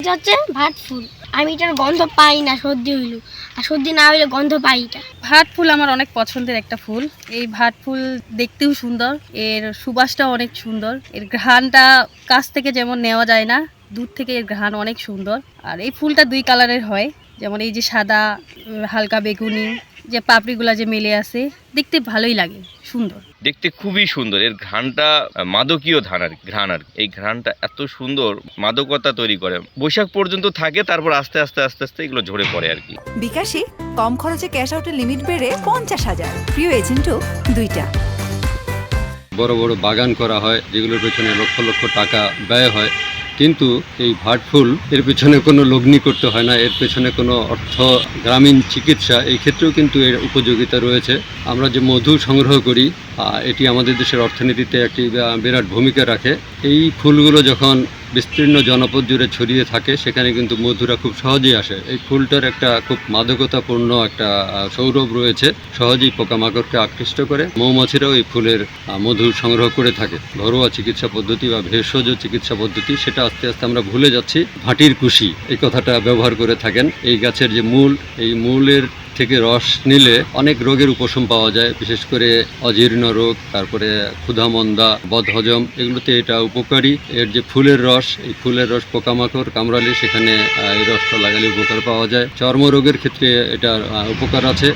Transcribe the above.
এটা হচ্ছে ভাট ফুল। আমি এটার গন্ধ পাই না, সর্দি হইল, আর সর্দি না হইলে গন্ধ পাই। এটা ভাট ফুল আমার অনেক পছন্দের একটা ফুল। এই ভাট ফুল দেখতেও সুন্দর, এর সুবাসটাও অনেক সুন্দর, এর ঘ্রাণটা কাছ থেকে যেমন নেওয়া যায় না, দূর থেকে এর ঘ্রাণ অনেক সুন্দর। আর এই ফুলটা 2 কালারের হয়, যেমন এই যে সাদা, হালকা বেগুনি, যে পাপড়িগুলা যে মেলে আছে, দেখতে ভালোই লাগে, সুন্দর। দেখতে খুবই সুন্দর, এর ঘ্রাণটা মাদকীয় ঘ্রাণ আর এই ঘ্রাণটা এত সুন্দর মাদকতা তৈরি করে, বৈশাখ পর্যন্ত থাকে, তারপর আস্তে আস্তে আস্তে আস্তে এগুলো ঝরে পড়ে আর কি। বিকাশে কম খরচে ক্যাশ আউটের লিমিট বেড়ে 50,000। প্রিয় এজেন্টও 2টা। বড় বড় বাগান করা হয়, যেগুলোর পেছনে লক্ষ লক্ষ টাকা ব্যয় হয়, কিন্তু এই ভাট ফুল এর পেছনে কোনো লগ্নি করতে হয় না, এর পেছনে কোনো অর্থ, গ্রামীণ চিকিৎসা এই ক্ষেত্রেও কিন্তু এর উপযোগিতা রয়েছে। আমরা যে মধু সংগ্রহ করি, এটি আমাদের দেশের অর্থনীতিতে একটি বিরাট ভূমিকা রাখে। এই ফুলগুলো যখন বিস্তীর্ণ জনপদ জুড়ে ছড়িয়ে থাকে, সেখানে কিন্তু মধুরা খুব সহজেই আসে। এই ফুলটার একটা খুব মাদকতাপূর্ণ একটা সৌরভ রয়েছে, সহজেই পোকামাকড়কে আকৃষ্ট করে। মৌমাছিরাও এই ফুলের মধু সংগ্রহ করে থাকে। ঘরোয়া চিকিৎসা পদ্ধতি বা ভেষজ চিকিৎসা পদ্ধতি, সেটা আস্তে আস্তে আমরা ভুলে যাচ্ছি। ভাটির কুশি এই কথাটা ব্যবহার করে থাকেন। এই গাছের যে মূল, এই মূলের থেকে রস নিলে অনেক রোগের উপশম পাওয়া যায়, বিশেষ করে অজীর্ণ রোগ, তারপরে ক্ষুধামন্দা, বদহজম, এগুলোতে এটা উপকারী। এর যে ফুলের রস, এই ফুলের রস পোকামাকড় কামড়ালে সেখানে এই রসটা লাগালে উপকার পাওয়া যায়। চর্মরোগের ক্ষেত্রে এটা উপকার আছে।